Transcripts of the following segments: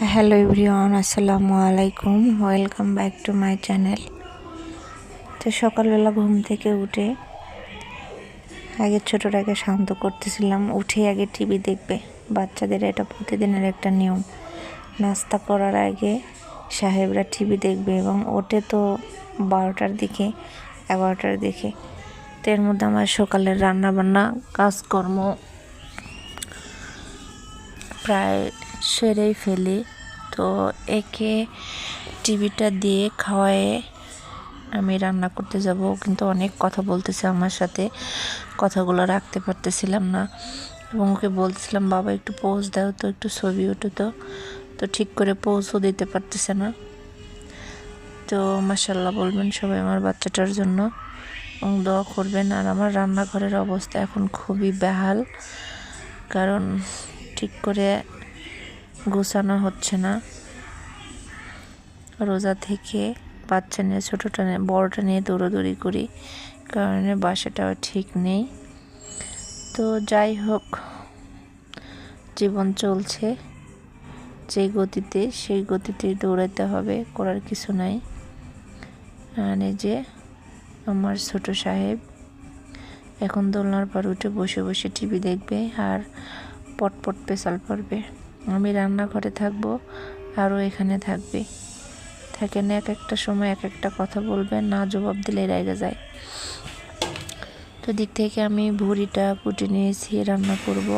Hello everyone, আসসালামু আলাইকুম। Welcome back to my channel. তো সকালবেলা ঘুম থেকে উঠে আগে ছোটোটাকে শান্ত করতেছিলাম। উঠে আগে টিভি দেখবে, বাচ্চাদের এটা প্রতিদিনের একটা নিয়ম। নাস্তা করার আগে সাহেবরা টিভি দেখবে এবং ওঠে তো 12টার দিকে 11টার দিকে। তো এর মধ্যে আমার সকালের রান্নাবান্না কাজকর্ম প্রায় সেরেই ফেলি। তো একে টিভিটা দিয়ে খাওয়ায়ে আমি রান্না করতে যাব, কিন্তু অনেক কথা বলতেছে আমার সাথে, কথাগুলো রাখতে পারতেছিলাম না এবং ওকে বলতেছিলাম বাবা একটু পোজ দাও তো, একটু ছবি ওঠো তো ঠিক করে পোজও দিতে পারতেছে না। তো মাশাআল্লাহ বলবেন সবাই আমার বাচ্চাটার জন্য এবং দোয়া করবেন। আর আমার রান্নাঘরের অবস্থা এখন খুবই বেহাল, কারণ ঠিক করে গোছানো হচ্ছে না। রোজা থেকে বাচ্চা নিয়ে ছোটোটা নিয়ে বড়টা নিয়ে দৌড়াদৌড়ি করি, কারণে বাসাটাও ঠিক নেই। তো যাই হোক, জীবন চলছে যে গতিতে সেই গতিতেই দৌড়াতে হবে, করার কিছু নাই। আর এই যে আমার ছোট সাহেব এখন দোলনার পর উঠে বসে বসে টিভি দেখবে আর পটপট পেশাল পড়বে। আমি রান্নাঘরে থাকবো আরও এখানে থাকবে, থাকেন এক একটা সময় এক একটা কথা বলবে, না জবাব দিলে রেগে যায়। তো দিক থেকে আমি ভুড়িটা কুটে নিয়েছি, রান্না করব।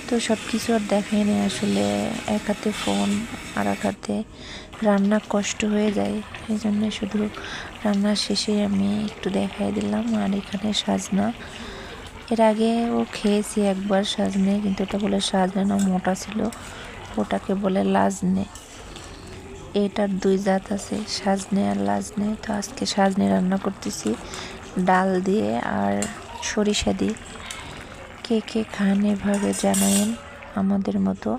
তো সব কিছু আর দেখাই নেই আসলে, এক হাতে ফোন আর এক হাতে রান্না কষ্ট হয়ে যায়, এই জন্য শুধু রান্নার শেষে আমি একটু দেখাই দিলাম। আর এখানে সাজনা, এর আগে ও খেয়েছি একবার সাজনে, কিন্তু ওটা বলে সাজনে না, মোটা ছিল, ওটাকে বলে লাজনে। এটার দুই জাত আছে, সাজনে আর লাজনে। তো আজকে সাজনে রান্না করতেছি ডাল দিয়ে আর সরিষা দিয়ে। কে কে খান এভাবে জানায়েন আমাদের মতো।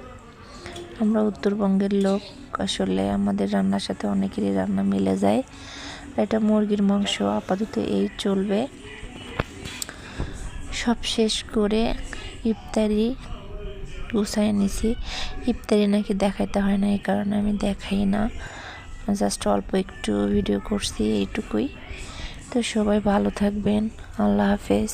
আমরা উত্তরবঙ্গের লোক, আসলে আমাদের রান্নার সাথে অনেকেরই রান্না মিলে যায়। এটা মুরগির মাংস, আপাতত এই চলবে। সব শেষ করে ইফতারি গুছাই নিছি। ইফতারি নাকি দেখাইতে হয় না, এই কারণে আমি দেখাই না, জাস্ট অল্প একটু ভিডিও করছি, এইটুকুই। তো সবাই ভালো থাকবেন, আল্লাহ হাফেজ।